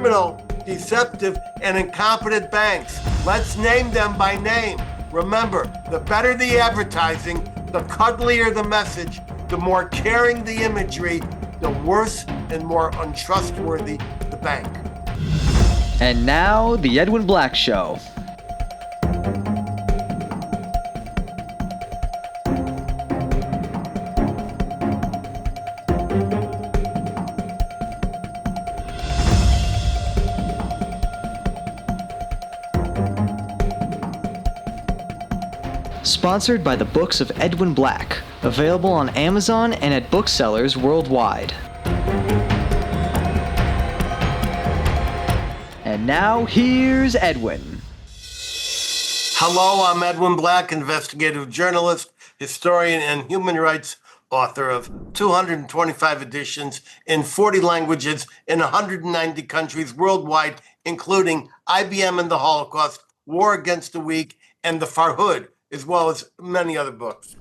criminal, deceptive, and incompetent banks. Let's name them by name. Remember, the better the advertising, the cuddlier the message, the more caring the imagery, the worse and more untrustworthy the bank. And now, The Edwin Black Show. Sponsored by the books of Edwin Black, available on Amazon and at booksellers worldwide. And now, here's Edwin. Hello, I'm Edwin Black, investigative journalist, historian, and human rights author of 225 editions in 40 languages in 190 countries worldwide, including IBM and the Holocaust, War Against the Weak, and the Farhood, as well as many other books.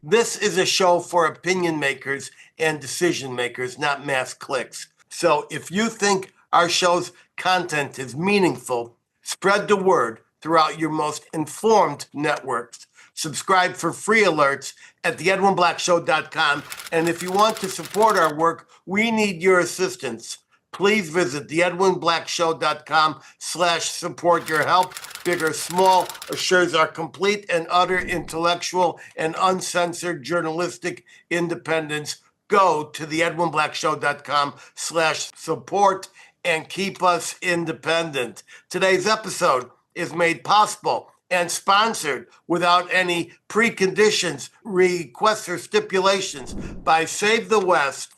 This is a show for opinion makers and decision makers, not mass clicks. So if you think our show's content is meaningful, spread the word throughout your most informed networks. Subscribe for free alerts at theedwinblackshow.com. And if you want to support our work, we need your assistance. Please visit theedwinblackshow.com/support. Your help, big or small, assures our complete and utter intellectual and uncensored journalistic independence. Go to theedwinblackshow.com/support and keep us independent. Today's episode is made possible and sponsored without any preconditions, requests, or stipulations by Save the West,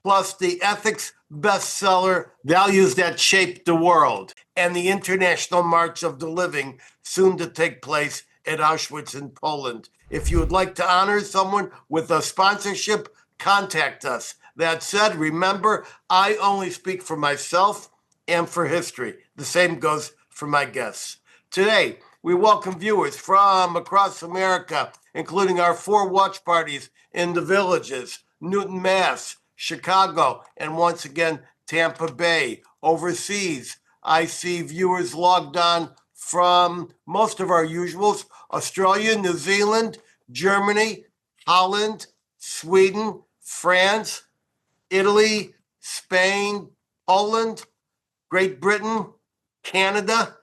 plus the ethics bestseller Values That Shaped the World, and the International March of the Living, soon to take place at Auschwitz in Poland. If you would like to honor someone with a sponsorship, contact us. That said, remember, I only speak for myself and for history. The same goes for my guests. Today, we welcome viewers from across America, including our 4 watch parties in the Villages, Newton, Mass., Chicago, and once again, Tampa Bay. Overseas, I see viewers logged on from most of our usuals: Australia, New Zealand, Germany, Holland, Sweden, France, Italy, Spain, Poland, Great Britain, Canada,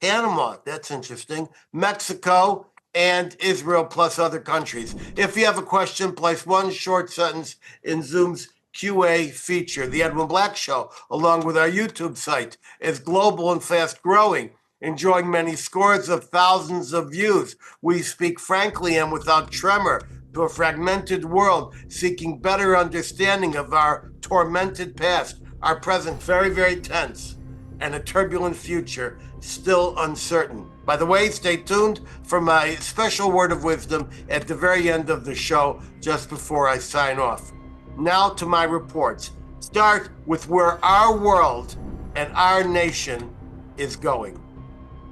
Panama, that's interesting, Mexico, and Israel, plus other countries. If you have a question, place one short sentence in Zoom's QA feature. The Edwin Black Show, along with our YouTube site, is global and fast growing, enjoying many scores of thousands of views. We speak frankly and without tremor to a fragmented world, seeking better understanding of our tormented past, our present very, very tense, and a turbulent future still uncertain. By the way, stay tuned for my special word of wisdom at the very end of the show, just before I sign off. Now to my reports. Start with where our world and our nation is going.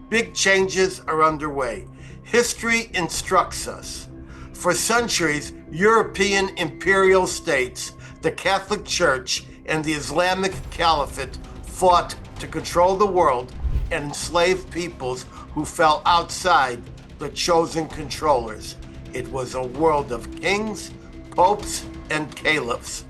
Big changes are underway. History instructs us. For centuries, European imperial states, the Catholic Church, and the Islamic Caliphate fought to control the world and enslave peoples who fell outside the chosen controllers. It was a world of kings, popes, and caliphs.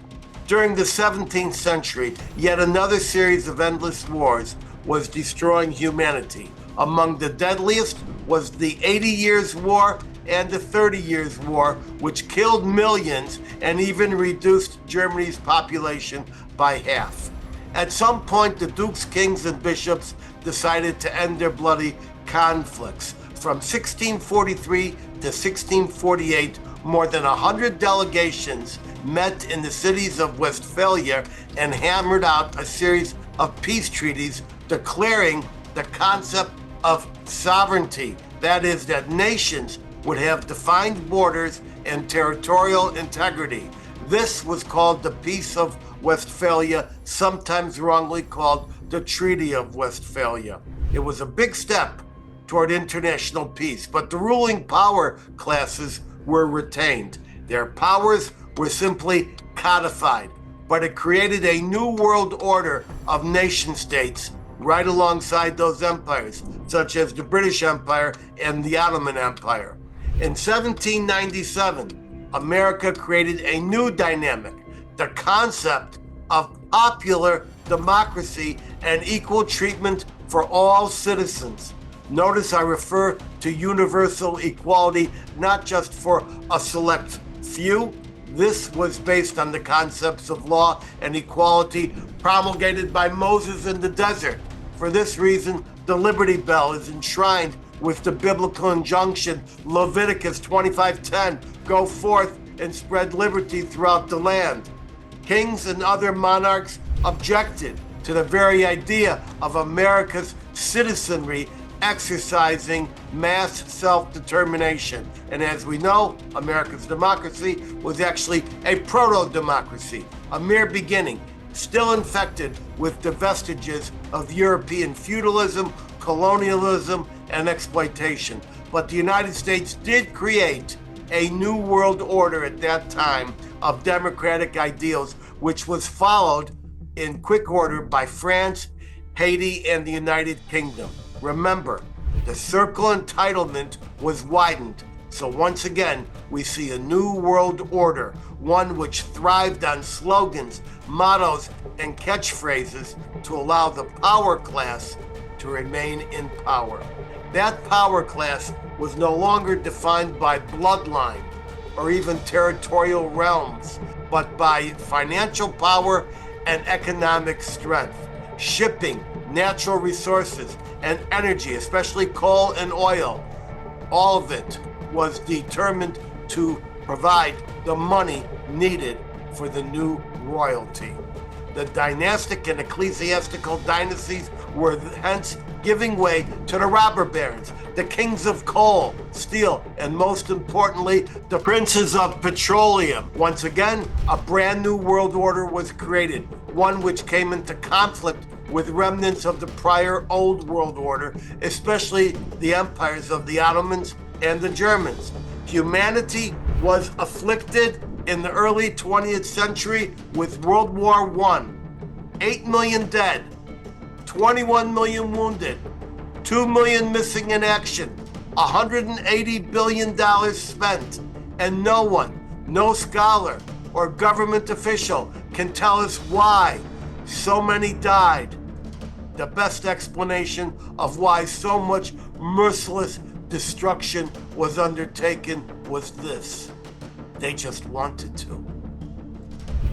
During the 17th century, yet another series of endless wars was destroying humanity. Among the deadliest was the 80 Years' War and the 30 Years' War, which killed millions and even reduced Germany's population by half. At some point, the dukes, kings, and bishops decided to end their bloody conflicts. From 1643 to 1648, more than 100 delegations met in the cities of Westphalia and hammered out a series of peace treaties declaring the concept of sovereignty. That is, that nations would have defined borders and territorial integrity. This was called the Peace of Westphalia, sometimes wrongly called the Treaty of Westphalia. It was a big step toward international peace, but the ruling power classes were retained. Their powers were simply codified, but it created a new world order of nation states right alongside those empires, such as the British Empire and the Ottoman Empire. In 1797, America created a new dynamic, the concept of popular democracy and equal treatment for all citizens. Notice I refer to universal equality, not just for a select few. This was based on the concepts of law and equality promulgated by Moses in the desert. For this reason, the Liberty Bell is enshrined with the biblical injunction, Leviticus 25:10, go forth and spread liberty throughout the land. Kings and other monarchs objected to the very idea of America's citizenry exercising mass self-determination. And as we know, America's democracy was actually a proto-democracy, a mere beginning, still infected with the vestiges of European feudalism, colonialism, and exploitation. But the United States did create a new world order at that time of democratic ideals, which was followed in quick order by France, Haiti, and the United Kingdom. Remember, the circle entitlement was widened. So once again, we see a new world order, one which thrived on slogans, mottos, and catchphrases to allow the power class to remain in power. That power class was no longer defined by bloodline or even territorial realms, but by financial power and economic strength. Shipping, natural resources, and energy, especially coal and oil, all of it was determined to provide the money needed for the new royalty. The dynastic and ecclesiastical dynasties were hence giving way to the robber barons, the kings of coal, steel, and most importantly, the princes of petroleum. Once again, a brand new world order was created, one which came into conflict with remnants of the prior old world order, especially the empires of the Ottomans and the Germans. Humanity was afflicted in the early 20th century with World War I. 8 million dead, 21 million wounded, 2 million missing in action, $180 billion spent, and no one, no scholar or government official can tell us why so many died. The best explanation of why so much merciless destruction was undertaken was this: they just wanted to.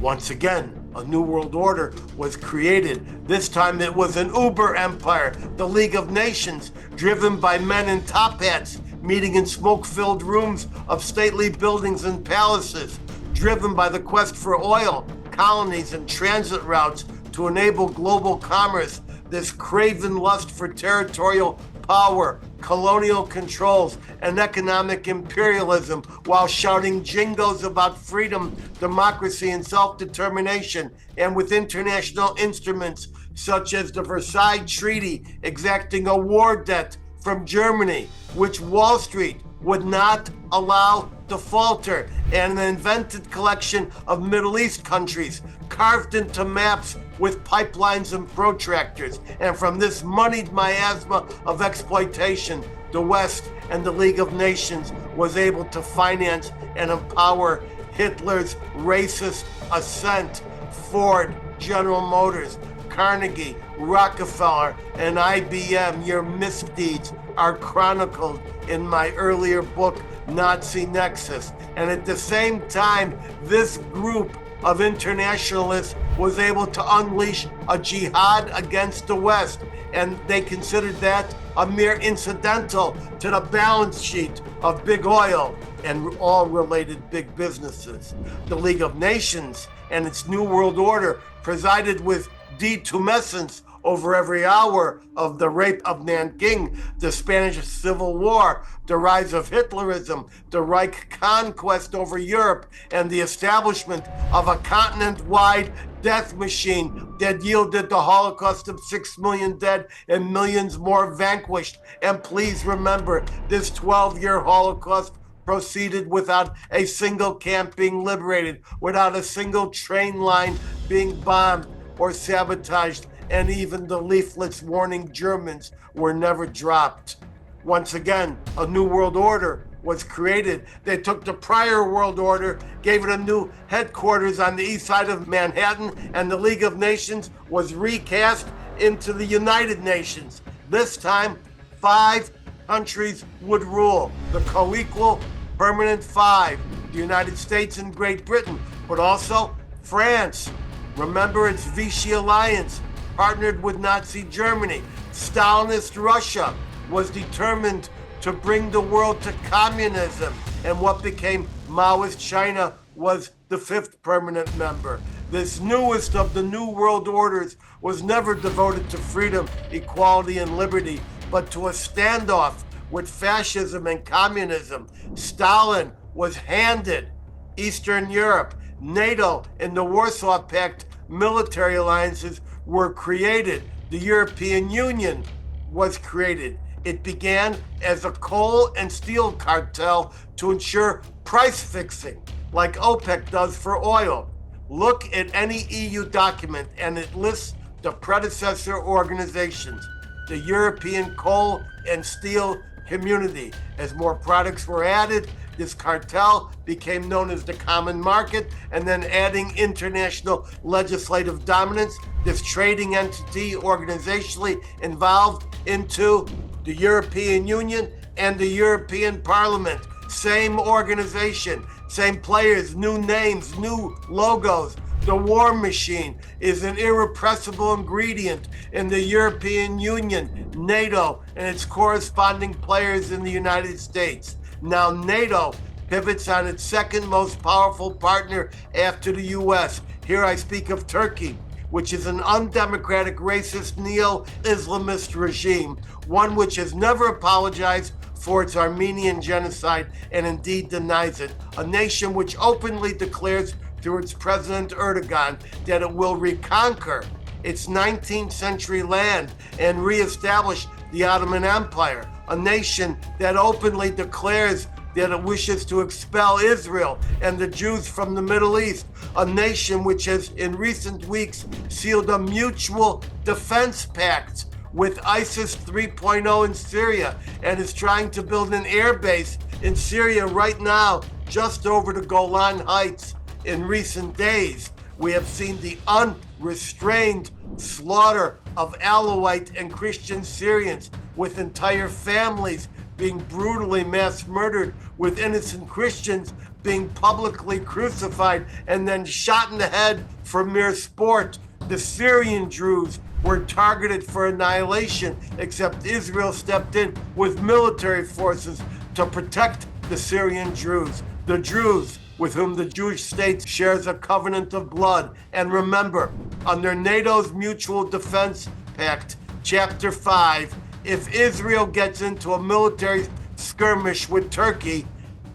Once again, a new world order was created. This time it was an uber empire, the League of Nations, driven by men in top hats, meeting in smoke-filled rooms of stately buildings and palaces, driven by the quest for oil, colonies, and transit routes to enable global commerce. This craven lust for territorial power, colonial controls, and economic imperialism, while shouting jingles about freedom, democracy, and self-determination, and with international instruments such as the Versailles Treaty exacting a war debt from Germany, which Wall Street would not allow to falter, and an invented collection of Middle East countries carved into maps with pipelines and protractors. And from this moneyed miasma of exploitation, the West and the League of Nations was able to finance and empower Hitler's racist ascent. Ford, General Motors, Carnegie, Rockefeller, and IBM, your misdeeds are chronicled in my earlier book, Nazi Nexus. And at the same time, this group of internationalists was able to unleash a jihad against the West, and they considered that a mere incidental to the balance sheet of big oil and all related big businesses. The League of Nations and its New World Order presided with detumescence over every hour of the rape of Nanking, the Spanish Civil War, the rise of Hitlerism, the Reich conquest over Europe, and the establishment of a continent-wide death machine that yielded the Holocaust of 6 million dead and millions more vanquished. And please remember, this 12-year Holocaust proceeded without a single camp being liberated, without a single train line being bombed or sabotaged, and even the leaflets warning Germans were never dropped. Once again, a new world order was created. They took the prior world order, gave it a new headquarters on the east side of Manhattan, and the League of Nations was recast into the United Nations. This time, 5 countries would rule, the co-equal permanent 5, the United States and Great Britain, but also France. Remember, its Vichy alliance partnered with Nazi Germany. Stalinist Russia was determined to bring the world to communism, and what became Maoist China was the 5th permanent member. This newest of the new world orders was never devoted to freedom, equality, and liberty, but to a standoff with fascism and communism. Stalin was handed Eastern Europe. NATO and the Warsaw Pact military alliances were created. The European Union was created. It began as a coal and steel cartel to ensure price fixing, like OPEC does for oil. Look at any EU document and it lists the predecessor organizations, the European Coal and Steel Community. As more products were added, this cartel became known as the Common Market, and then adding international legislative dominance, this trading entity organizationally involved into the European Union and the European Parliament. Same organization, same players, new names, new logos. The war machine is an irrepressible ingredient in the European Union, NATO, and its corresponding players in the United States. Now NATO pivots on its second most powerful partner after the US. Here I speak of Turkey, which is an undemocratic, racist, neo-Islamist regime, one which has never apologized for its Armenian genocide and indeed denies it. A nation which openly declares through its President Erdogan that it will reconquer its 19th century land and reestablish the Ottoman Empire. A nation that openly declares that it wishes to expel Israel and the Jews from the Middle East. A nation which has in recent weeks sealed a mutual defense pact with ISIS 3.0 in Syria and is trying to build an air base in Syria right now, just over the Golan Heights. In recent days, we have seen the unrestrained slaughter of Alawite and Christian Syrians, with entire families being brutally mass murdered, with innocent Christians being publicly crucified and then shot in the head for mere sport. The Syrian Druze were targeted for annihilation, except Israel stepped in with military forces to protect the Syrian Druze. The Druze, with whom the Jewish state shares a covenant of blood. And remember, under NATO's Mutual Defense Pact, Chapter 5, if Israel gets into a military skirmish with Turkey,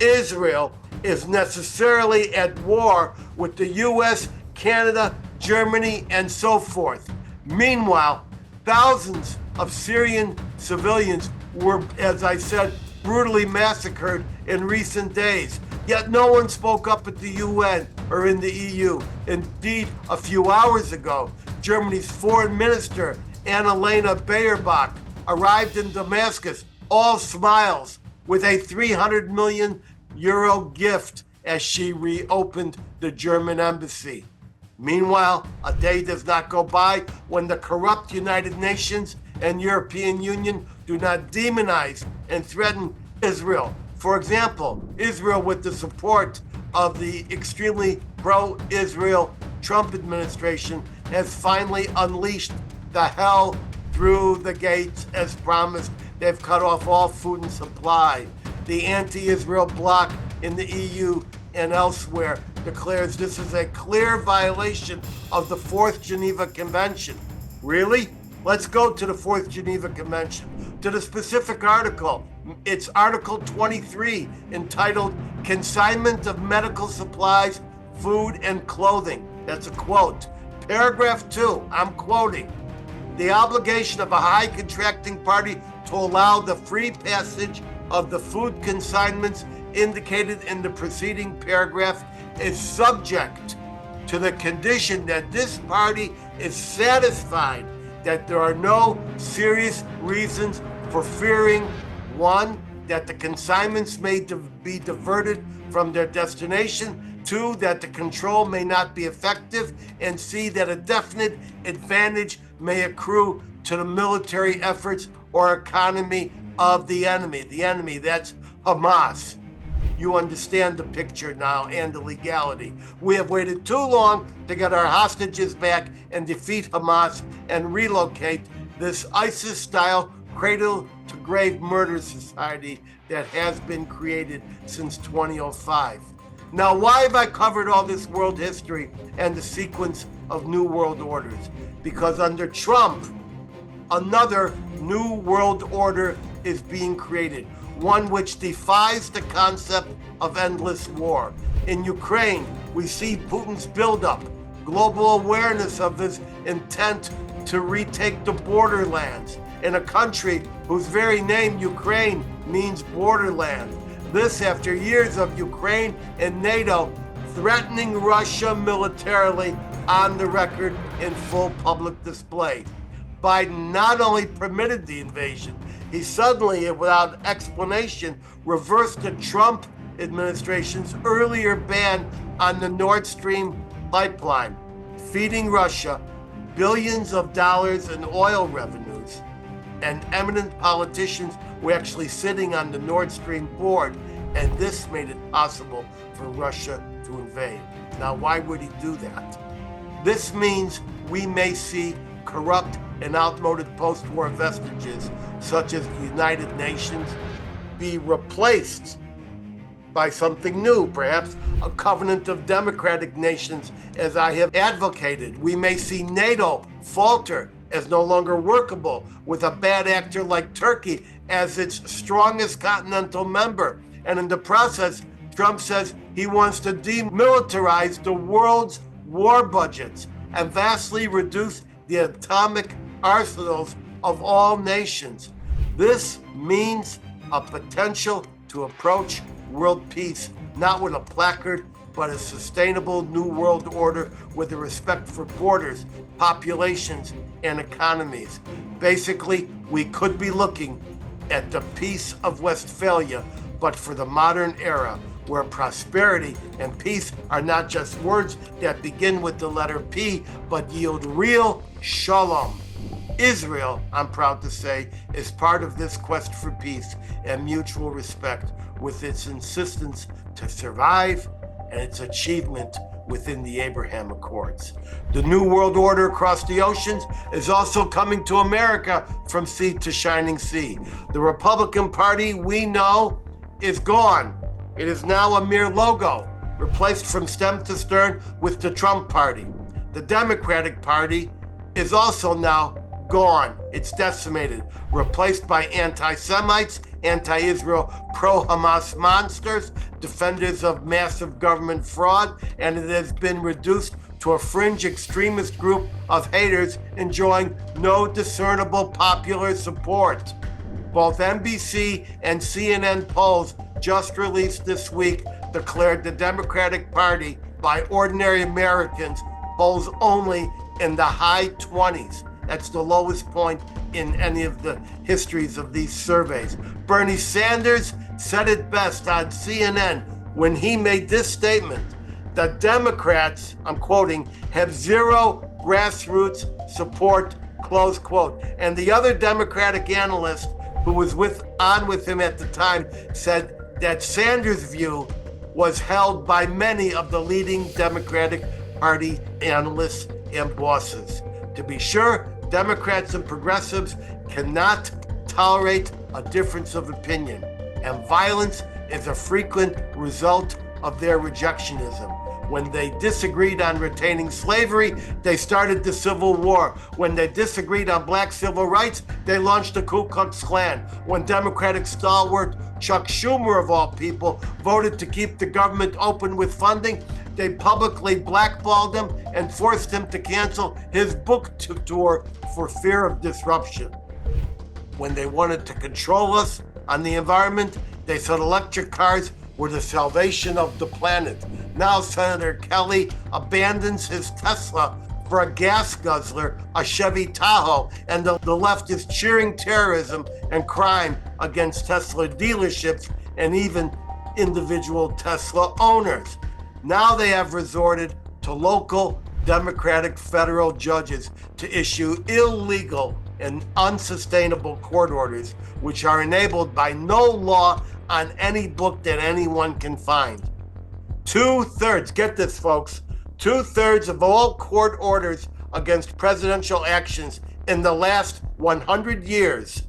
Israel is necessarily at war with the US, Canada, Germany, and so forth. Meanwhile, thousands of Syrian civilians were, as I said, brutally massacred in recent days. Yet no one spoke up at the UN or in the EU. Indeed, a few hours ago, Germany's foreign minister, Annalena Baerbock, arrived in Damascus, all smiles, with a 300 million euro gift as she reopened the German embassy. Meanwhile, a day does not go by when the corrupt United Nations and European Union do not demonize and threaten Israel. For example, Israel, with the support of the extremely pro-Israel Trump administration, has finally unleashed the hell through the gates as promised. They've cut off all food and supply. The anti-Israel bloc in the EU and elsewhere declares this is a clear violation of the 4th Geneva Convention. Really? Let's go to the 4th Geneva Convention, to the specific article. It's Article 23, entitled Consignment of Medical Supplies, Food, and Clothing. That's a quote. Paragraph 2, I'm quoting. The obligation of a high contracting party to allow the free passage of the food consignments indicated in the preceding paragraph is subject to the condition that this party is satisfied that there are no serious reasons for fearing, one, that the consignments may be diverted from their destination, two, that the control may not be effective, and C, that a definite advantage may accrue to the military efforts or economy of the enemy. The enemy, that's Hamas. You understand the picture now and the legality. We have waited too long to get our hostages back and defeat Hamas and relocate this ISIS-style cradle-to-grave murder society that has been created since 2005. Now, why have I covered all this world history and the sequence of new world orders? Because under Trump, another new world order is being created, one which defies the concept of endless war. In Ukraine, we see Putin's buildup, global awareness of his intent to retake the borderlands in a country whose very name, Ukraine, means borderland. This after years of Ukraine and NATO threatening Russia militarily on the record in full public display. Biden not only permitted the invasion, he suddenly, without explanation, reversed the Trump administration's earlier ban on the Nord Stream pipeline, feeding Russia billions of dollars in oil revenues. And eminent politicians were actually sitting on the Nord Stream board, and this made it possible for Russia to invade. Now, why would he do that? This means we may see corrupt and outmoded post-war vestiges, such as the United Nations, be replaced by something new, perhaps a covenant of democratic nations, as I have advocated. We may see NATO falter as no longer workable, with a bad actor like Turkey as its strongest continental member. And in the process, Trump says he wants to demilitarize the world's war budgets and vastly reduce the atomic arsenals of all nations. This means a potential to approach world peace, not with a placard, but a sustainable new world order with a respect for borders, populations, and economies. Basically, we could be looking at the Peace of Westphalia, but for the modern era, where prosperity and peace are not just words that begin with the letter P, but yield real shalom. Israel, I'm proud to say, is part of this quest for peace and mutual respect, with its insistence to survive and its achievement within the Abraham Accords. The New World Order across the oceans is also coming to America from sea to shining sea. The Republican Party we know is gone. It is now a mere logo, replaced from stem to stern with the Trump Party. The Democratic Party is also now gone. It's decimated, replaced by anti-Semites, anti-Israel, pro-Hamas monsters, defenders of massive government fraud, and it has been reduced to a fringe extremist group of haters enjoying no discernible popular support. Both NBC and CNN polls just released this week declared the Democratic Party by ordinary Americans polls only in the high 20s. That's the lowest point in any of the histories of these surveys. Bernie Sanders said it best on CNN when he made this statement: the Democrats, I'm quoting, have zero grassroots support, close quote. And the other Democratic analyst who was on with him at the time said that Sanders' view was held by many of the leading Democratic Party analysts and bosses. To be sure, Democrats and progressives cannot tolerate a difference of opinion, and violence is a frequent result of their rejectionism. When they disagreed on retaining slavery, they started the Civil War. When they disagreed on black civil rights, they launched the Ku Klux Klan. When Democratic stalwart Chuck Schumer, of all people, voted to keep the government open with funding, they publicly blackballed him and forced him to cancel his book tour for fear of disruption. When they wanted to control us on the environment, they said electric cars were the salvation of the planet. Now Senator Kelly abandons his Tesla for a gas guzzler, a Chevy Tahoe, and the left is cheering terrorism and crime against Tesla dealerships and even individual Tesla owners. Now they have resorted to local Democratic federal judges to issue illegal and unsustainable court orders, which are enabled by no law on any book that anyone can find. 2/3, get this folks, 2/3 of all court orders against presidential actions in the last 100 years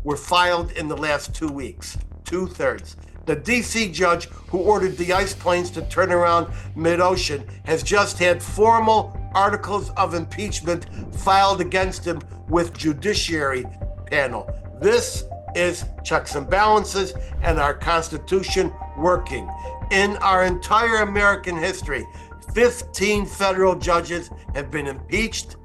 were filed in the last 2 weeks. 2/3. The DC judge who ordered the ice planes to turn around mid-ocean has just had formal articles of impeachment filed against him with judiciary panel. This is checks and balances and our Constitution working. In our entire American history, 15 federal judges have been impeached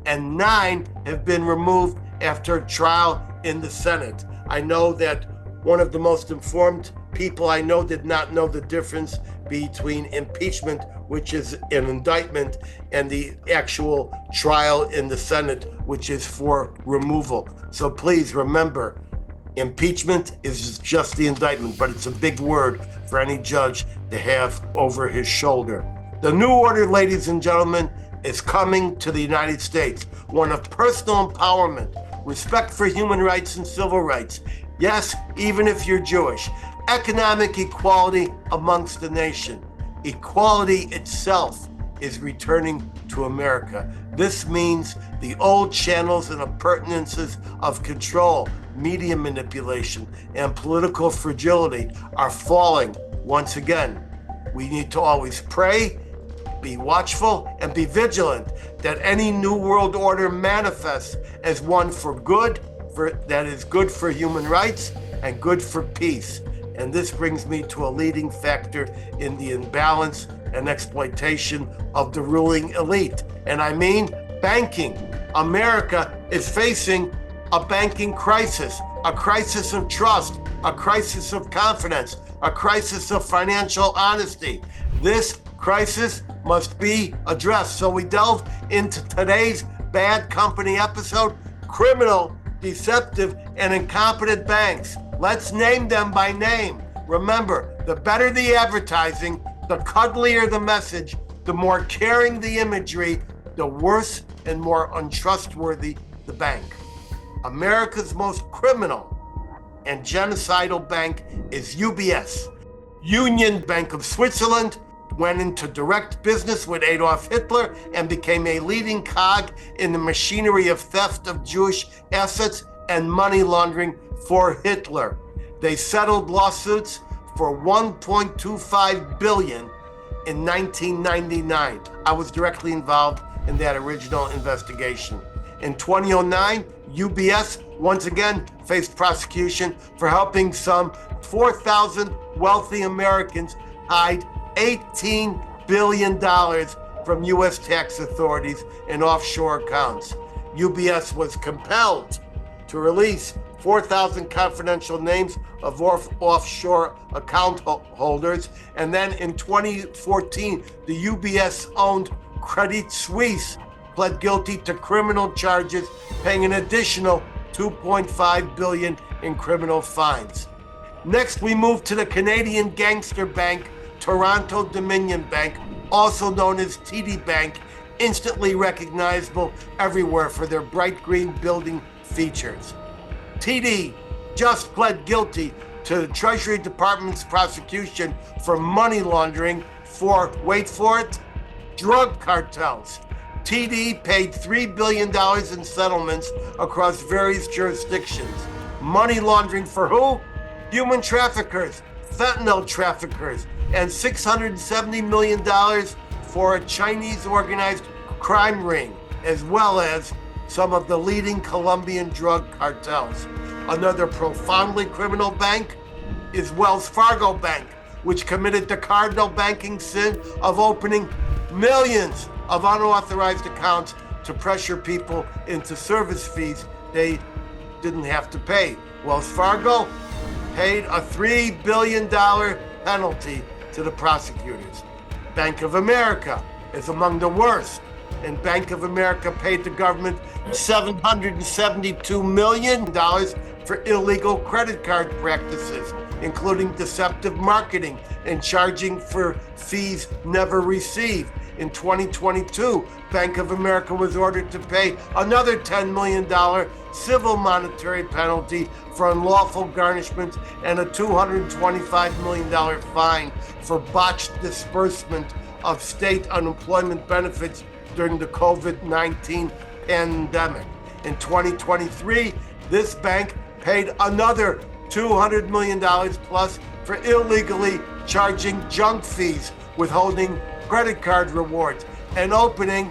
and 9 have been removed after a trial in the Senate. I know that one of the most informed people I know did not know the difference between impeachment, which is an indictment, and the actual trial in the Senate, which is for removal. So please remember, impeachment is just the indictment, but it's a big word for any judge to have over his shoulder. The new order, ladies and gentlemen, is coming to the United States. One of personal empowerment, respect for human rights and civil rights. Yes, even if you're Jewish. Economic equality amongst the nation. Equality itself is returning to America. This means the old channels and appurtenances of control, media manipulation, and political fragility are falling once again. We need to always pray, be watchful, and be vigilant that any new world order manifests as one for good, that is good for human rights and good for peace. And this brings me to a leading factor in the imbalance and exploitation of the ruling elite. And I mean banking. America is facing a banking crisis, a crisis of trust, a crisis of confidence, a crisis of financial honesty. This crisis must be addressed. So we delve into today's Bad Company episode, criminal, deceptive, and incompetent banks. Let's name them by name. Remember, the better the advertising, the cuddlier the message, the more caring the imagery, the worse and more untrustworthy the bank. America's most criminal and genocidal bank is UBS. Union Bank of Switzerland went into direct business with Adolf Hitler and became a leading cog in the machinery of theft of Jewish assets and money laundering for Hitler. They settled lawsuits for $1.25 billion in 1999. I was directly involved in that original investigation. In 2009, UBS once again faced prosecution for helping some 4,000 wealthy Americans hide $18 billion from U.S. tax authorities in offshore accounts. UBS was compelled to release 4,000 confidential names of offshore account holders. And then in 2014, the UBS-owned Credit Suisse pled guilty to criminal charges, paying an additional $2.5 billion in criminal fines. Next, we move to the Canadian gangster bank, Toronto Dominion Bank, also known as TD Bank, instantly recognizable everywhere for their bright green building features. TD just pled guilty to the Treasury Department's prosecution for money laundering for, wait for it, drug cartels. TD paid $3 billion in settlements across various jurisdictions. Money laundering for who? Human traffickers, fentanyl traffickers, and $670 million for a Chinese organized crime ring, as well as some of the leading Colombian drug cartels. Another profoundly criminal bank is Wells Fargo Bank, which committed the cardinal banking sin of opening millions of unauthorized accounts to pressure people into service fees they didn't have to pay. Wells Fargo paid a $3 billion penalty to the prosecutors. Bank of America is among the worst, and Bank of America paid the government $772 million for illegal credit card practices, including deceptive marketing and charging for fees never received. In 2022, Bank of America was ordered to pay another $10 million civil monetary penalty for unlawful garnishments and a $225 million fine for botched disbursement of state unemployment benefits during the COVID-19 pandemic. In 2023, this bank paid another $200 million plus for illegally charging junk fees, withholding credit card rewards, and opening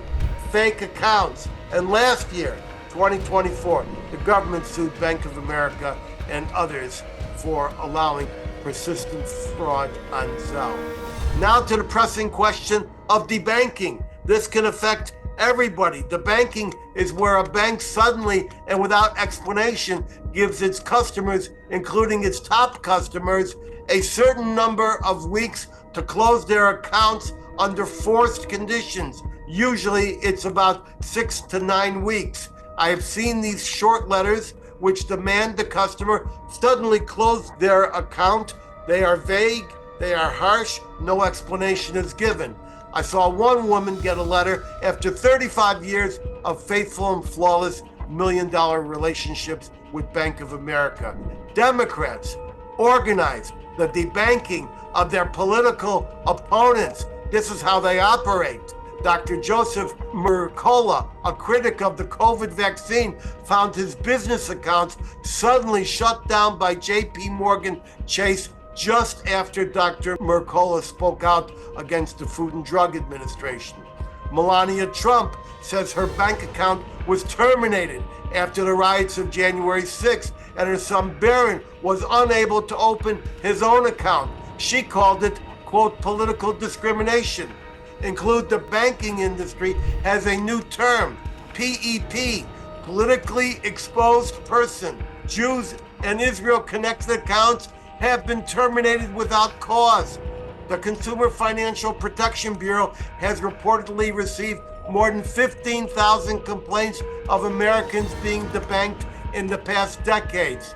fake accounts. And last year, 2024, the government sued Bank of America and others for allowing persistent fraud on Zelle. Now to the pressing question of debanking. This can affect everybody. Debanking is where a bank suddenly and without explanation gives its customers, including its top customers, a certain number of weeks to close their accounts under forced conditions. Usually it's about 6 to 9 weeks. I have seen these short letters which demand the customer suddenly close their account. They are vague, they are harsh, no explanation is given. I saw one woman get a letter after 35 years of faithful and flawless $1 million relationships with Bank of America. Democrats organize the debanking of their political opponents. This is how they operate. Dr. Joseph Mercola, a critic of the COVID vaccine, found his business accounts suddenly shut down by JP Morgan Chase just after Dr. Mercola spoke out against the Food and Drug Administration. Melania Trump says her bank account was terminated after the riots of January 6th, and her son Barron was unable to open his own account. She called it, quote, political discrimination. Include the banking industry has a new term, PEP, politically exposed person. Jews and Israel-connected accounts have been terminated without cause. The Consumer Financial Protection Bureau has reportedly received more than 15,000 complaints of Americans being debanked in the past decades.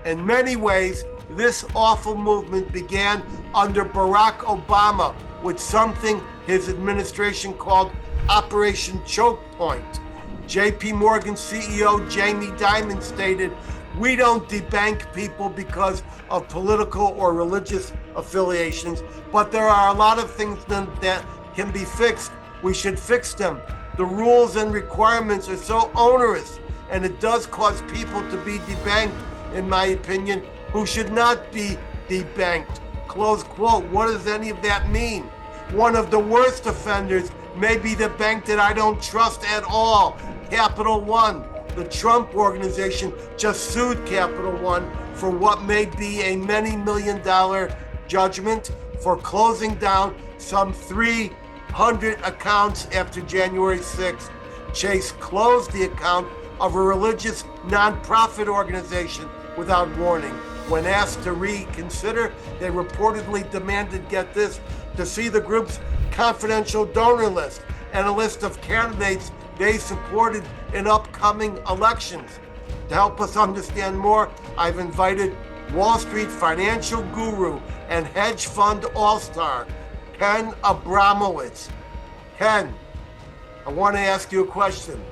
In many ways, this awful movement began under Barack Obama with something his administration called Operation Choke Point. JP Morgan CEO Jamie Dimon stated, "We don't debank people because of political or religious affiliations, but there are a lot of things that can be fixed. We should fix them. The rules and requirements are so onerous, and it does cause people to be debanked, in my opinion, who should not be debanked." Close quote. What does any of that mean? One of the worst offenders may be the bank that I don't trust at all, Capital One. The Trump organization just sued Capital One for what may be a many $million judgment for closing down some 300 accounts after January 6th. Chase closed the account of a religious nonprofit organization without warning. When asked to reconsider, they reportedly demanded, get this, to see the group's confidential donor list and a list of candidates they supported in upcoming elections. To help us understand more, I've invited Wall Street financial guru and hedge fund all-star, Ken Abramowitz. Ken, I want to ask you a question.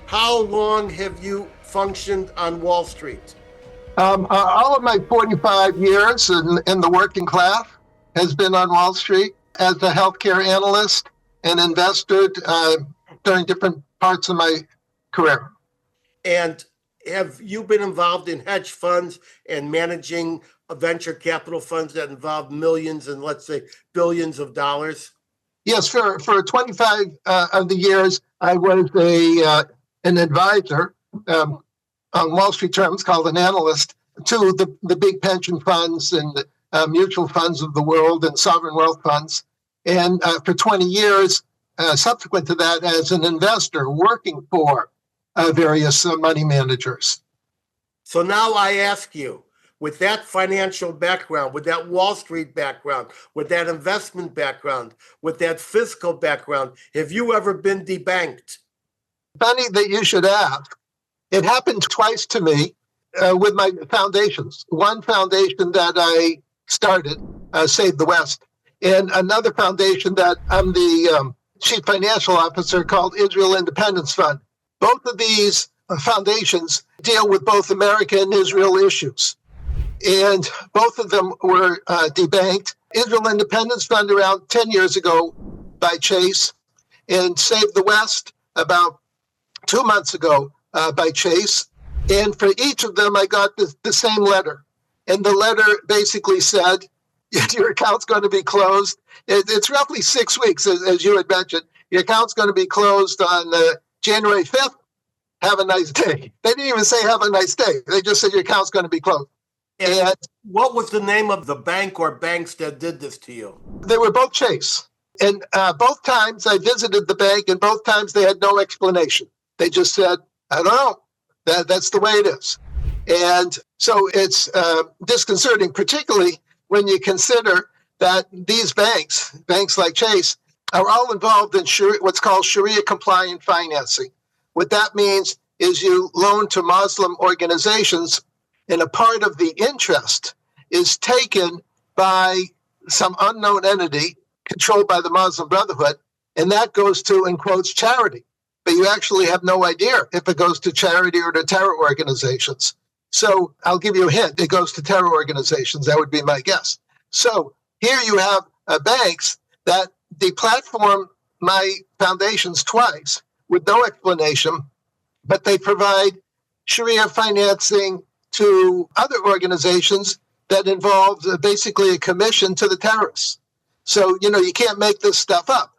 How long have you functioned on Wall Street? All of my 45 years in the working class has been on Wall Street as a healthcare analyst and investor during different parts of my career. And have you been involved in hedge funds and managing venture capital funds that involve millions and, let's say, billions of dollars? Yes, for 25 of the years, I was an advisor, on Wall Street terms called an analyst, to the big pension funds and mutual funds of the world and sovereign wealth funds. And for 20 years, subsequent to that, as an investor working for various money managers. So now I ask you, with that financial background, with that Wall Street background, with that investment background, with that fiscal background, have you ever been debanked? Funny that you should ask. It happened twice to me with my foundations. One foundation that I started, Save the West, and another foundation that I'm the chief financial officer called Israel Independence Fund. Both of these foundations deal with both America and Israel issues. And both of them were debanked. Israel Independence Fund around 10 years ago by Chase, and Save the West about 2 months ago by Chase. And for each of them, I got the same letter. And the letter basically said, your account's going to be closed. It's roughly 6 weeks, as you had mentioned. Your account's going to be closed on January 5th. Have a nice day. They didn't even say have a nice day. They just said your account's going to be closed. And what was the name of the bank or banks that did this to you? They were both Chase. And both times I visited the bank, and both times they had no explanation. They just said, I don't know. That's the way it is. And so it's disconcerting, particularly when you consider that these banks like Chase, are all involved in what's called Sharia-compliant financing. What that means is you loan to Muslim organizations, and a part of the interest is taken by some unknown entity controlled by the Muslim Brotherhood, and that goes to, in quotes, charity. But you actually have no idea if it goes to charity or to terror organizations. So I'll give you a hint. It goes to terror organizations. That would be my guess. So here you have banks that deplatform my foundations twice with no explanation, but they provide Sharia financing to other organizations that involve basically a commission to the terrorists. So, you can't make this stuff up.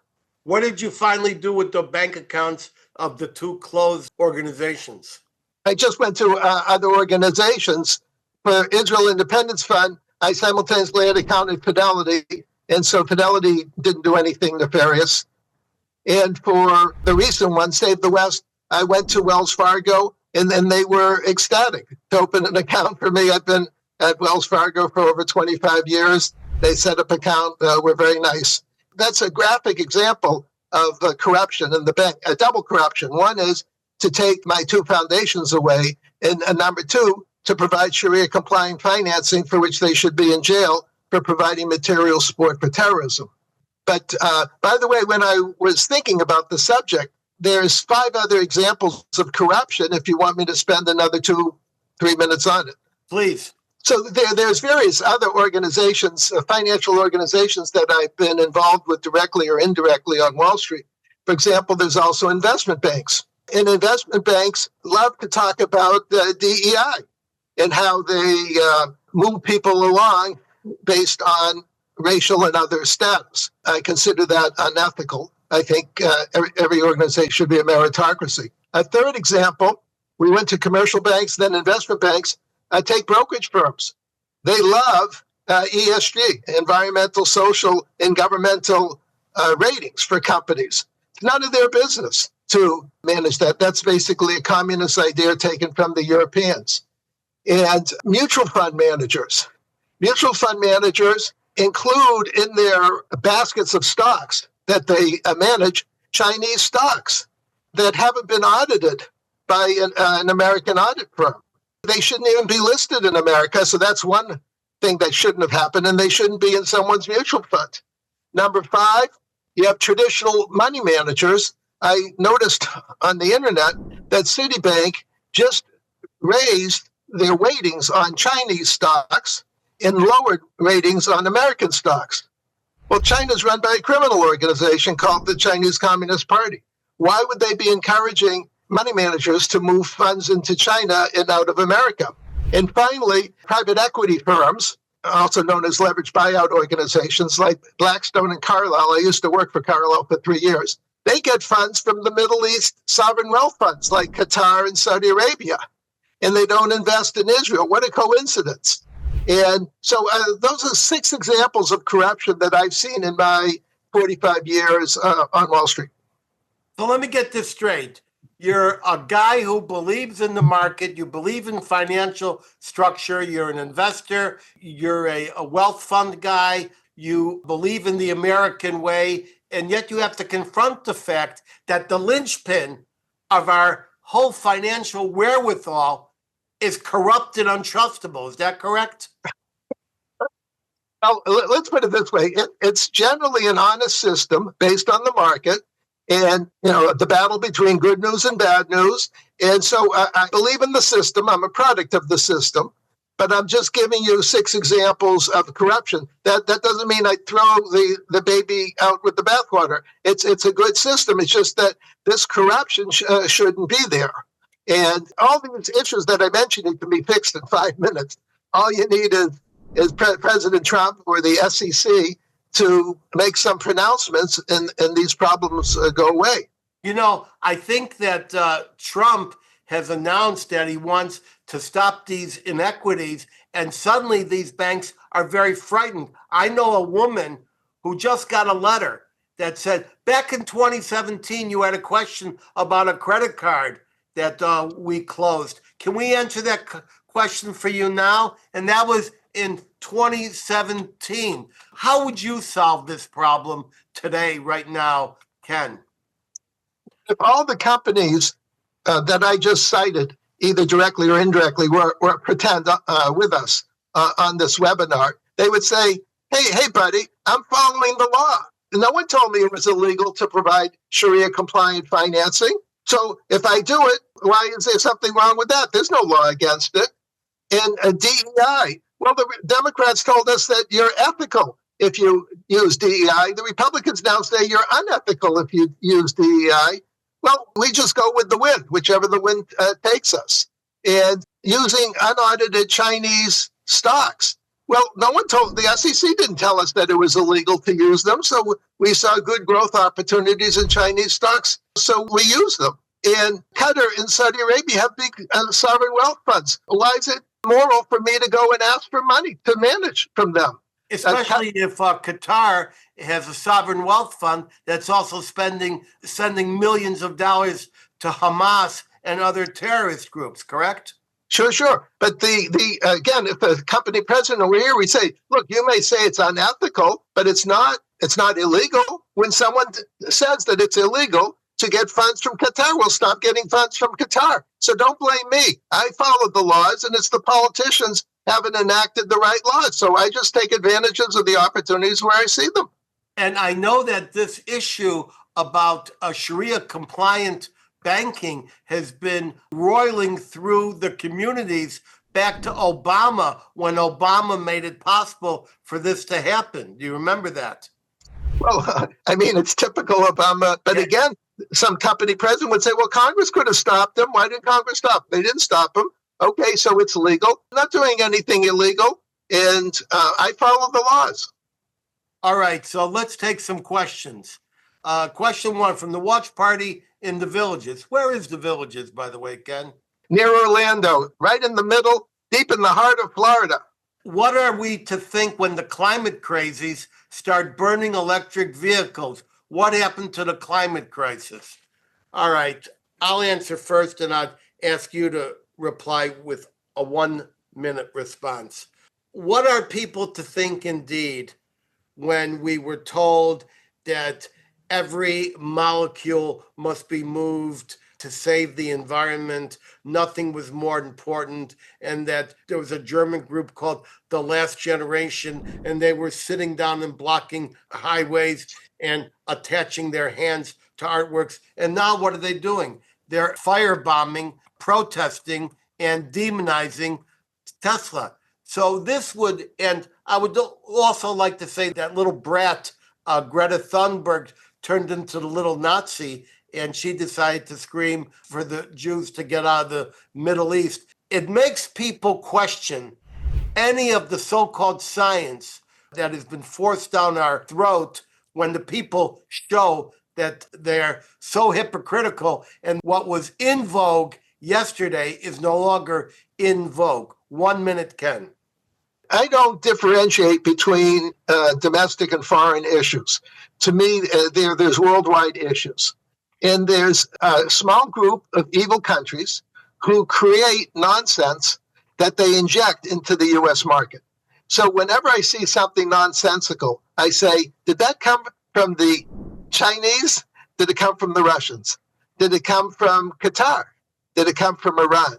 What did you finally do with the bank accounts of the two closed organizations? I just went to other organizations. For Israel Independence Fund, I simultaneously had account at Fidelity, and so Fidelity didn't do anything nefarious. And for the recent one, Save the West, I went to Wells Fargo, and then they were ecstatic to open an account for me. I've been at Wells Fargo for over 25 years. They set up account, were very nice. That's a graphic example of corruption in the bank, a double corruption. One is to take my two foundations away, and number two, to provide Sharia-compliant financing for which they should be in jail for providing material support for terrorism. But by the way, when I was thinking about the subject, there's 5 other examples of corruption if you want me to spend another 2-3 minutes on it. Please. So there's various other organizations, financial organizations that I've been involved with directly or indirectly on Wall Street. For example, there's also investment banks. And investment banks love to talk about DEI and how they move people along based on racial and other status. I consider that unethical. I think every organization should be a meritocracy. A third example, we went to commercial banks, then investment banks. Take brokerage firms. They love ESG, environmental, social, and governmental ratings for companies. It's none of their business to manage that. That's basically a communist idea taken from the Europeans. And mutual fund managers. Mutual fund managers include in their baskets of stocks that they manage Chinese stocks that haven't been audited by an American audit firm. They shouldn't even be listed in America, so that's one thing that shouldn't have happened, and they shouldn't be in someone's mutual fund. Number 5, you have traditional money managers. I noticed on the internet that Citibank just raised their ratings on Chinese stocks and lowered ratings on American stocks. Well, China's run by a criminal organization called the Chinese Communist Party. Why would they be encouraging money managers to move funds into China and out of America? And finally, private equity firms, also known as leveraged buyout organizations like Blackstone and Carlyle. I used to work for Carlyle for 3 years. They get funds from the Middle East sovereign wealth funds like Qatar and Saudi Arabia, and they don't invest in Israel. What a coincidence. And so those are 6 examples of corruption that I've seen in my 45 years on Wall Street. So let me get this straight. You're a guy who believes in the market. You believe in financial structure. You're an investor. You're a wealth fund guy. You believe in the American way. And yet you have to confront the fact that the linchpin of our whole financial wherewithal is corrupt and untrustable. Is that correct? Well, let's put it this way. It's generally an honest system based on the market and, the battle between good news and bad news. And so I believe in the system. I'm a product of the system. But I'm just giving you 6 examples of corruption. That doesn't mean I throw the baby out with the bathwater. It's a good system. It's just that this corruption shouldn't be there. And all these issues that I mentioned can be fixed in 5 minutes. All you need is President Trump or the SEC to make some pronouncements, and these problems go away. I think that Trump has announced that he wants to stop these inequities, and suddenly these banks are very frightened. I know a woman who just got a letter that said, back in 2017, you had a question about a credit card that we closed. Can we answer that question for you now? And that was in 2017. How would you solve this problem today, right now, Ken? If all the companies that I just cited, either directly or indirectly, were pretend with us on this webinar, they would say, hey, buddy, I'm following the law. No one told me it was illegal to provide Sharia-compliant financing. So if I do it, why is there something wrong with that? There's no law against it. And DEI, well, the Democrats told us that you're ethical if you use DEI. The Republicans now say you're unethical if you use DEI. Well, we just go with the wind, whichever the wind takes us. And using unaudited Chinese stocks. Well, no one told, the SEC didn't tell us that it was illegal to use them. So we saw good growth opportunities in Chinese stocks. So we use them. And Qatar and Saudi Arabia have big sovereign wealth funds. Why is it moral for me to go and ask for money to manage from them? Especially if Qatar has a sovereign wealth fund that's also sending millions of dollars to Hamas and other terrorist groups, correct? Sure. But again, if the company president were here, we say, look, you may say it's unethical, but it's not illegal. When someone says that it's illegal to get funds from Qatar, we'll stop getting funds from Qatar. So don't blame me. I followed the laws, and it's the politicians haven't enacted the right laws. So I just take advantages of the opportunities where I see them. And I know that this issue about Sharia-compliant banking has been roiling through the communities back to Obama, when Obama made it possible for this to happen. Do you remember that? Well, it's typical Obama. But again, some company president would say, well, Congress could have stopped them. Why didn't Congress stop them? They didn't stop them. Okay, so it's legal. I'm not doing anything illegal. And I follow the laws. All right, so let's take some questions. Question 1 from the Watch Party in the Villages. Where is the Villages, by the way, Ken? Near Orlando, right in the middle, deep in the heart of Florida. What are we to think when the climate crazies start burning electric vehicles? What happened to the climate crisis? All right, I'll answer first, and I'd ask you to reply with a 1-minute response. What are people to think indeed when we were told that every molecule must be moved to save the environment, nothing was more important, and that there was a German group called The Last Generation, and they were sitting down and blocking highways and attaching their hands to artworks. And now what are they doing? They're firebombing, protesting, and demonizing Tesla. So this would, and I would also like to say that little brat, Greta Thunberg, turned into the little Nazi, and she decided to scream for the Jews to get out of the Middle East. It makes people question any of the so-called science that has been forced down our throat when the people show that they're so hypocritical, and what was in vogue yesterday is no longer in vogue. 1 minute, Ken. I don't differentiate between domestic and foreign issues. To me, there's worldwide issues. And there's a small group of evil countries who create nonsense that they inject into the U.S. market. So whenever I see something nonsensical, I say, did that come from the Chinese? Did it come from the Russians? Did it come from Qatar? Did it come from Iran?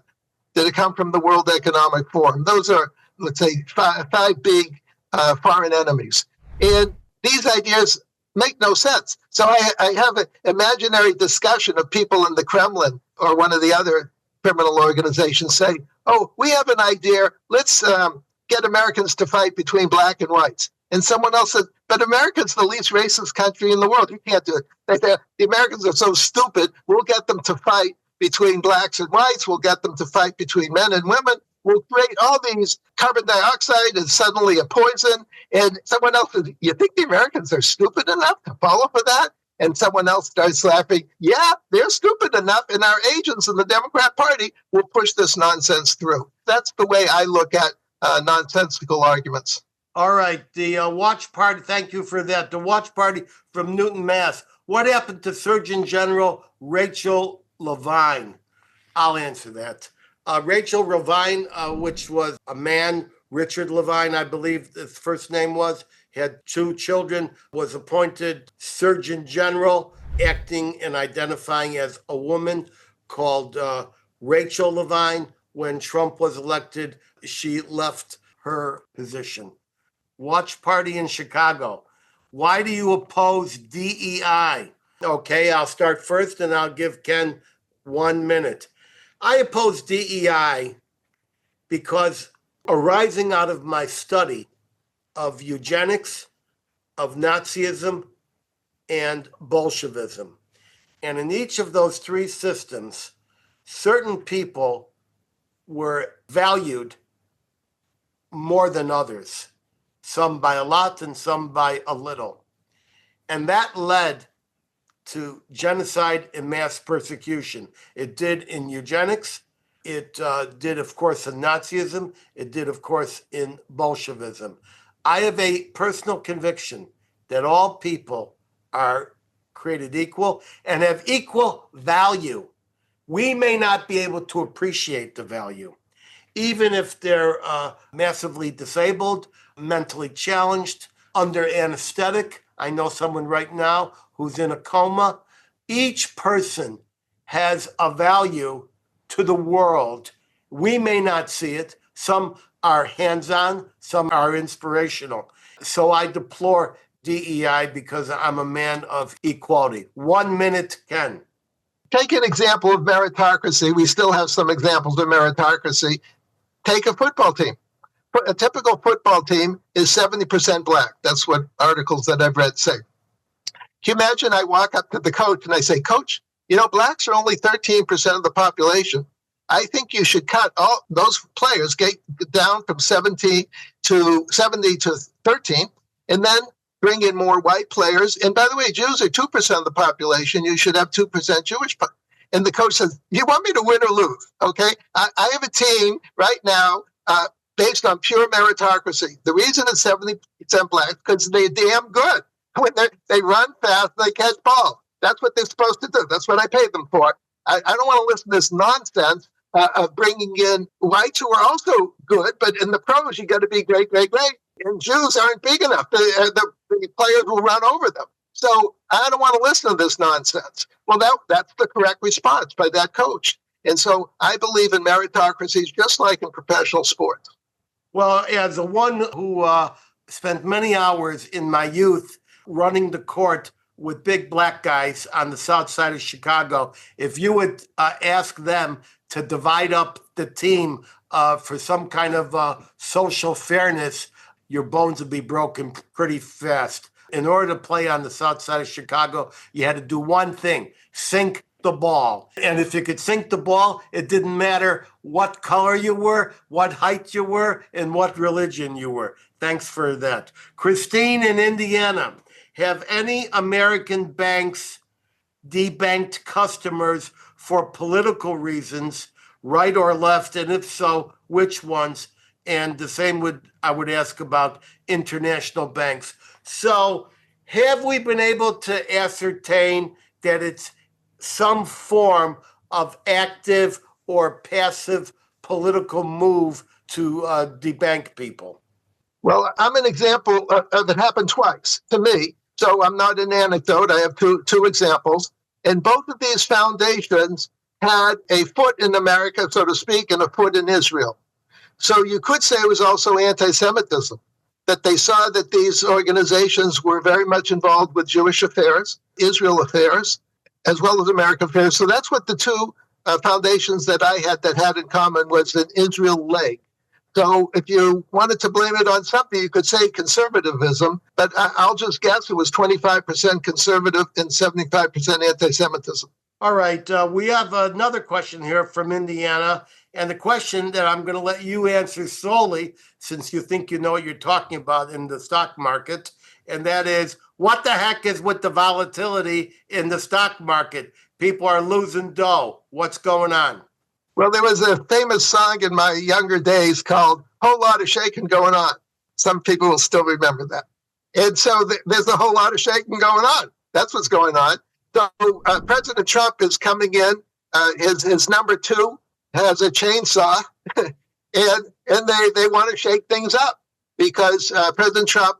Did it come from the World Economic Forum? Those are, let's say, five big foreign enemies. And these ideas make no sense. So I have an imaginary discussion of people in the Kremlin or one of the other criminal organizations saying, oh, we have an idea. Let's get Americans to fight between black and whites. And someone else said, but America's the least racist country in the world. You can't do it. The Americans are so stupid. We'll get them to fight between blacks and whites. We'll get them to fight between men and women. We'll create all these carbon dioxide is suddenly a poison. And someone else says, you think the Americans are stupid enough to fall for that? And someone else starts laughing. Yeah, they're stupid enough. And our agents in the Democrat Party will push this nonsense through. That's the way I look at nonsensical arguments. All right. The watch party, thank you for that. The watch party from Newton, Mass. What happened to Surgeon General Rachel Levine? I'll answer that. Rachel Levine, which was a man, Richard Levine, I believe his first name was, had 2 children, was appointed Surgeon General, acting and identifying as a woman called Rachel Levine. When Trump was elected, she left her position. Watch party in Chicago. Why do you oppose DEI? Okay, I'll start first and I'll give Ken 1 minute. I oppose DEI because arising out of my study of eugenics, of Nazism, and Bolshevism. And in each of those 3 systems, certain people were valued more than others, some by a lot and some by a little. And that led to genocide and mass persecution. It did in eugenics. It did, of course, in Nazism. It did, of course, in Bolshevism. I have a personal conviction that all people are created equal and have equal value. We may not be able to appreciate the value, even if they're massively disabled, mentally challenged, under anesthetic. I know someone right now who's in a coma. Each person has a value to the world. We may not see it. Some are hands-on, some are inspirational. So I deplore DEI because I'm a man of equality. 1 minute, Ken. Take an example of meritocracy. We still have some examples of meritocracy. Take a football team. A typical football team is 70% black. That's what articles that I've read say. Can you imagine I walk up to the coach and I say, Coach, you know, blacks are only 13% of the population. I think you should cut all those players, get down from 70 to 13, and then bring in more white players. And by the way, Jews are 2% of the population. You should have 2% Jewish. And the coach says, you want me to win or lose? Okay. I have a team right now based on pure meritocracy. The reason it's 70% black because they're damn good. When they run fast, they catch balls. That's what they're supposed to do. That's what I pay them for. I don't want to listen to this nonsense of bringing in whites who are also good, but in the pros, you got to be great, great, great. And Jews aren't big enough. The players will run over them. So I don't want to listen to this nonsense. Well, that's the correct response by that coach. And so I believe in meritocracies just like in professional sports. Well, as the one who spent many hours in my youth running the court with big black guys on the south side of Chicago, if you would ask them to divide up the team for some kind of social fairness, your bones would be broken pretty fast. In order to play on the south side of Chicago, you had to do one thing, sink the ball. And if you could sink the ball, it didn't matter what color you were, what height you were, and what religion you were. Thanks for that. Christine in Indiana, have any American banks debanked customers for political reasons, right or left? And if so, which ones? And the same I would ask about international banks. So have we been able to ascertain that it's some form of active or passive political move to debank people? Well, I'm an example of it happened twice to me. So I'm not an anecdote. I have two examples. And both of these foundations had a foot in America, so to speak, and a foot in Israel. So you could say it was also anti-Semitism, that they saw that these organizations were very much involved with Jewish affairs, Israel affairs, as well as American affairs. So that's what the two foundations that I had in common was an Israel leg. So if you wanted to blame it on something, you could say conservatism, but I'll just guess it was 25% conservative and 75% anti-Semitism. All right. We have another question here from Indiana. And the question that I'm going to let you answer solely, since you think you know what you're talking about in the stock market, and that is, what the heck is with the volatility in the stock market? People are losing dough. What's going on? Well, there was a famous song in my younger days called Whole Lot of Shaking Going On. Some people will still remember that. And so there's a whole lot of shaking going on. That's what's going on. So President Trump is coming in. His number two has a chainsaw, and they want to shake things up because President Trump,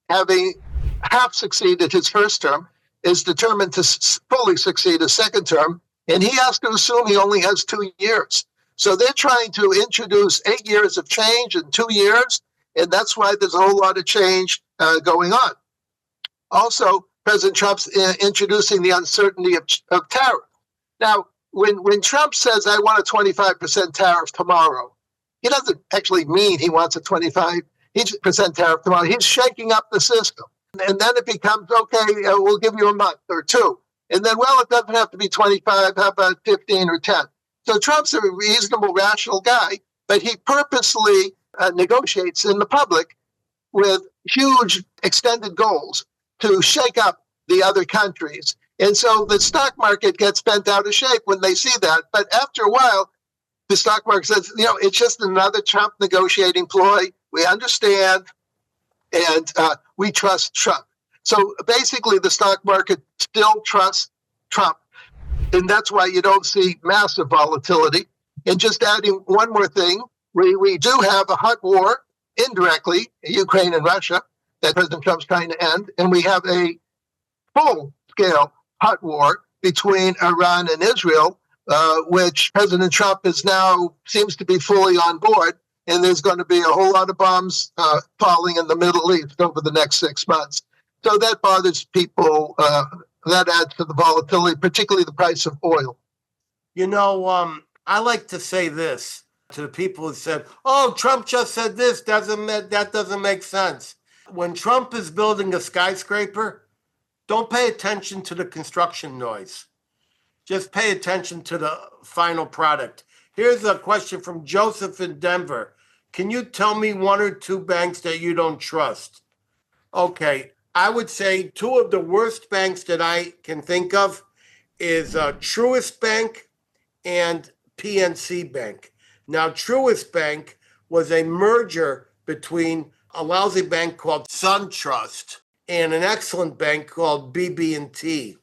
having half succeeded his first term, is determined to fully succeed his second term. And he has to assume he only has 2 years. So they're trying to introduce 8 years of change in 2 years. And that's why there's a whole lot of change going on. Also, President Trump's introducing the uncertainty of tariff. Now, when Trump says, I want a 25% tariff tomorrow, he doesn't actually mean he wants a 25% tariff tomorrow. He's shaking up the system. And then it becomes, okay, we'll give you a month or two. And then, well, it doesn't have to be 25. How about 15 or 10? So Trump's a reasonable, rational guy, but he purposely negotiates in the public with huge extended goals to shake up the other countries. And so the stock market gets bent out of shape when they see that. But after a while, the stock market says, it's just another Trump negotiating ploy. We understand, and we trust Trump. So basically, the stock market still trusts Trump. And that's why you don't see massive volatility. And just adding one more thing, we do have a hot war indirectly, Ukraine and Russia, that President Trump's trying to end. And we have a full-scale hot war between Iran and Israel, which President Trump is now seems to be fully on board. And there's going to be a whole lot of bombs falling in the Middle East over the next 6 months. So that bothers people. That adds to the volatility, particularly the price of oil. I like to say this to the people who said, oh, Trump just said this. That doesn't make sense. When Trump is building a skyscraper, don't pay attention to the construction noise. Just pay attention to the final product. Here's a question from Joseph in Denver. Can you tell me one or two banks that you don't trust? Okay. I would say two of the worst banks that I can think of is Truist Bank and PNC Bank. Now, Truist Bank was a merger between a lousy bank called SunTrust and an excellent bank called BB&T.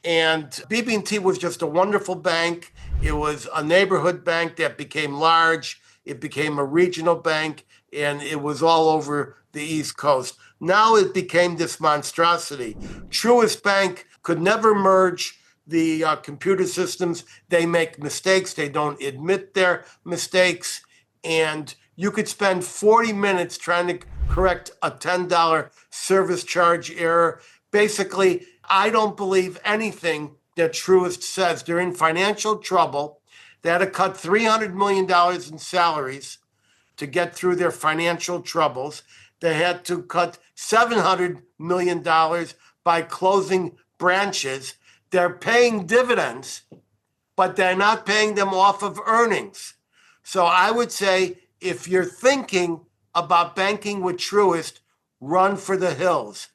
And BB&T was just a wonderful bank. It was a neighborhood bank that became large. It became a regional bank, and it was all over the East Coast. Now it became this monstrosity. Truist Bank could never merge the computer systems. They make mistakes. They don't admit their mistakes. And you could spend 40 minutes trying to correct a $10 service charge error. Basically, I don't believe anything that Truist says. They're in financial trouble. They had to cut $300 million in salaries to get through their financial troubles. They had to cut $700 million by closing branches. They're paying dividends, but they're not paying them off of earnings. So I would say if you're thinking about banking with Truist, run for the hills.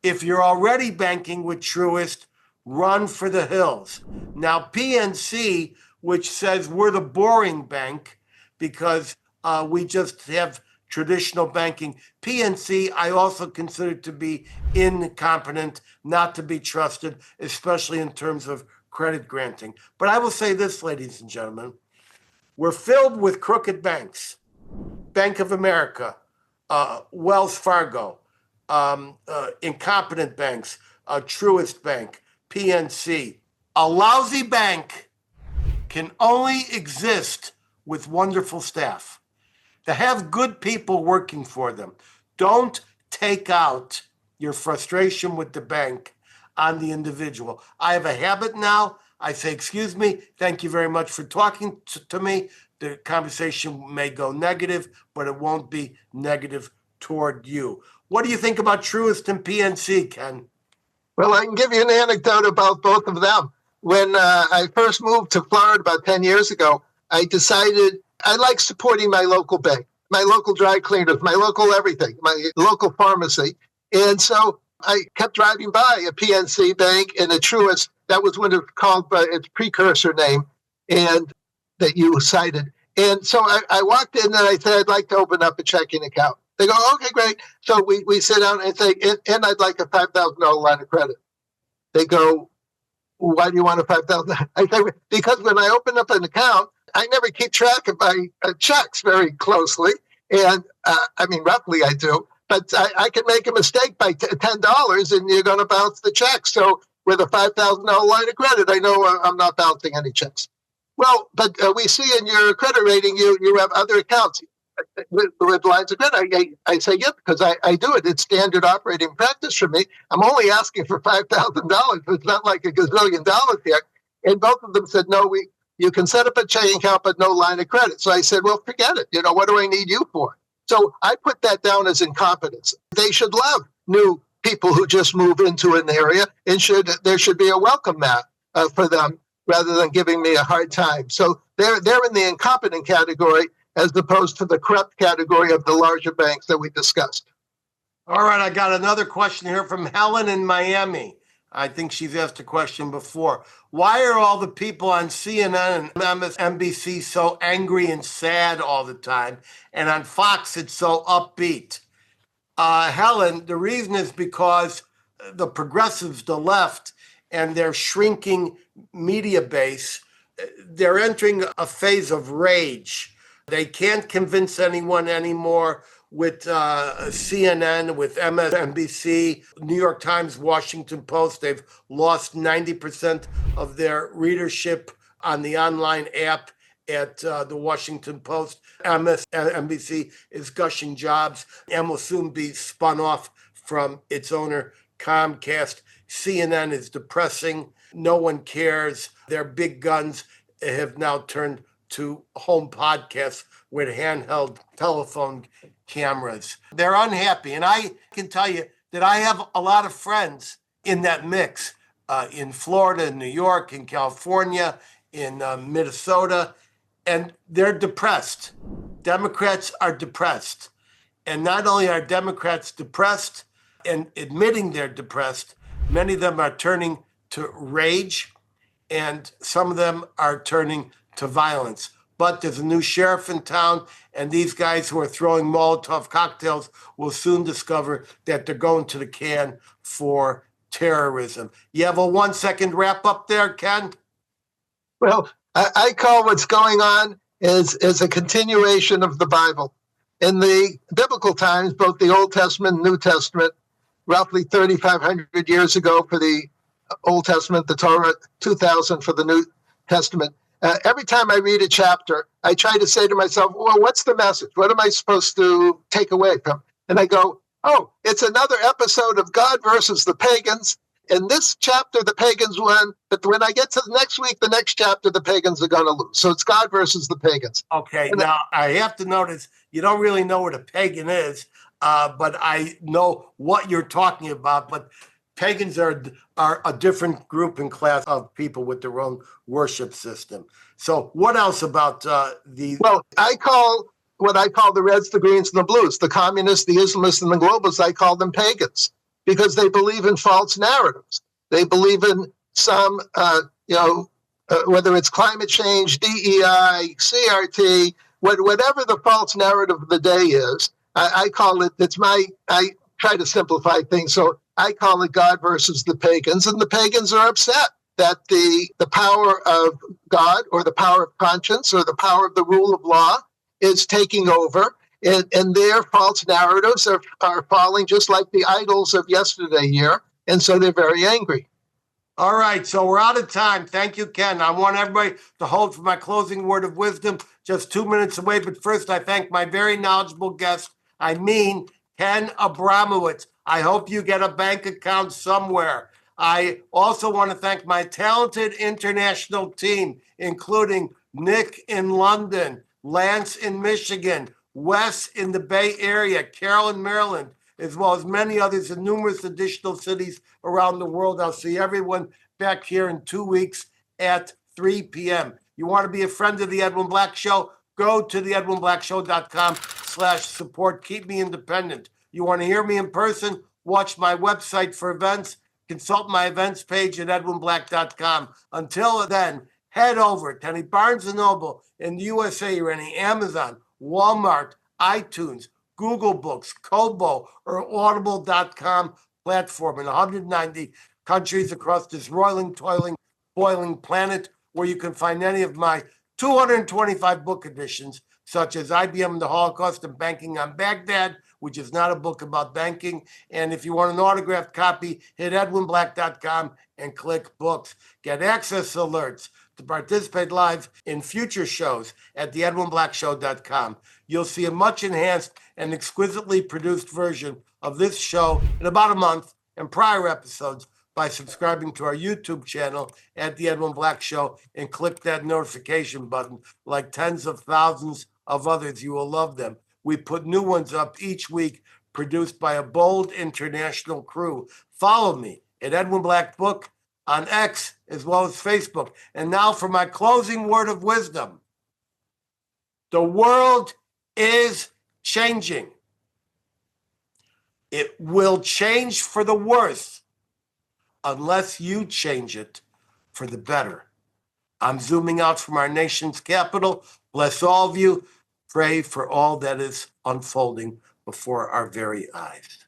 If you're already banking with Truist, run for the hills. Now, PNC, which says we're the boring bank because we just have traditional banking. PNC, I also consider to be incompetent, not to be trusted, especially in terms of credit granting. But I will say this, ladies and gentlemen, we're filled with crooked banks. Bank of America, Wells Fargo, incompetent banks, Truist Bank, PNC. A lousy bank can only exist with wonderful staff. To have good people working for them. Don't take out your frustration with the bank on the individual. I have a habit now. I say, excuse me, thank you very much for talking to me. The conversation may go negative, but it won't be negative toward you. What do you think about Truist and PNC, Ken? Well, I can give you an anecdote about both of them. When I first moved to Florida about 10 years ago, I decided I like supporting my local bank, my local dry cleaners, my local everything, my local pharmacy. And so I kept driving by a PNC Bank and a Truist. That was when it was called by its precursor name, and that you cited. And so I walked in and I said, I'd like to open up a checking account. They go, okay, great. So we sit down and say, and I'd like a $5,000 line of credit. They go, why do you want a $5,000? I say, because when I open up an account, I never keep track of my checks very closely. And roughly I do. But I can make a mistake by $10 and you're going to bounce the check. So with a $5,000 line of credit, I know I'm not bouncing any checks. Well, but we see in your credit rating, you have other accounts with lines of credit. I say, yeah, because I do it. It's standard operating practice for me. I'm only asking for $5,000. It's not like $1 gazillion here. And both of them said, no, you can set up a checking account, but no line of credit. So I said, well, forget it. What do I need you for? So I put that down as incompetence. They should love new people who just move into an area, and there should be a welcome mat for them rather than giving me a hard time. So they're in the incompetent category as opposed to the corrupt category of the larger banks that we discussed. All right, I got another question here from Helen in Miami. I think she's asked a question before. Why are all the people on CNN and MSNBC so angry and sad all the time? And on Fox, it's so upbeat. Helen, the reason is because the progressives, the left, and their shrinking media base, they're entering a phase of rage. They can't convince anyone anymore with CNN, with MSNBC, New York Times, Washington Post. They've lost 90% of their readership on the online app at the Washington Post. MSNBC is gushing jobs and will soon be spun off from its owner, Comcast. CNN is depressing. No one cares. Their big guns have now turned to home podcasts with handheld telephone cameras. They're unhappy. And I can tell you that I have a lot of friends in that mix, in Florida, in New York, in California, in Minnesota, and they're depressed. Democrats are depressed. And not only are Democrats depressed and admitting they're depressed, many of them are turning to rage, and some of them are turning to violence. But there's a new sheriff in town, and these guys who are throwing Molotov cocktails will soon discover that they're going to the can for terrorism. You have a 1-second wrap up there, Ken? Well, I call what's going on is a continuation of the Bible. In the biblical times, both the Old Testament and New Testament, roughly 3,500 years ago for the Old Testament, the Torah, 2,000 for the New Testament. Every time I read a chapter, I try to say to myself, well, what's the message? What am I supposed to take away from? And I go, oh, it's another episode of God versus the pagans. In this chapter, the pagans won. But when I get to the next week, the next chapter, the pagans are going to lose. So it's God versus the pagans. Okay, and now I have to notice you don't really know what a pagan is, but I know what you're talking about. But pagans are a different group and class of people with their own worship system. So what else about these? Well, I call what I call the Reds, the Greens, and the Blues, the communists, the Islamists, and the globalists. I call them pagans because they believe in false narratives. They believe in some, whether it's climate change, DEI, CRT, whatever the false narrative of the day is. I call it. I try to simplify things, so I call it God versus the pagans, and the pagans are upset that the power of God or the power of conscience or the power of the rule of law is taking over, and their false narratives are falling just like the idols of yesterday here, and so they're very angry. All right, so we're out of time. Thank you, Ken. I want everybody to hold for my closing word of wisdom, just 2 minutes away. But first, I thank my very knowledgeable guest, Ken Abramowitz. I hope you get a bank account somewhere. I also want to thank my talented international team, including Nick in London, Lance in Michigan, Wes in the Bay Area, Carol in Maryland, as well as many others in numerous additional cities around the world. I'll see everyone back here in 2 weeks at 3 p.m. You want to be a friend of the Edwin Black Show? Go to theedwinblackshow.com/support. Keep me independent. You want to hear me in person? Watch my website for events. Consult my events page at edwinblack.com. Until then, head over to any Barnes & Noble in the USA or any Amazon, Walmart, iTunes, Google Books, Kobo, or Audible.com platform in 190 countries across this roiling, toiling, boiling planet, where you can find any of my 225 book editions, such as IBM and the Holocaust and Banking on Baghdad, which is not a book about banking. And if you want an autographed copy, hit edwinblack.com and click books. Get access alerts to participate live in future shows at theedwinblackshow.com. You'll see a much enhanced and exquisitely produced version of this show in about a month and prior episodes by subscribing to our YouTube channel at The Edwin Black Show and click that notification button. Like tens of thousands of others, you will love them. We put new ones up each week, produced by a bold international crew. Follow me at Edwin Black Book on X as well as Facebook. And now for my closing word of wisdom. The world is changing. It will change for the worse unless you change it for the better. I'm zooming out from our nation's capital. Bless all of you. Pray for all that is unfolding before our very eyes.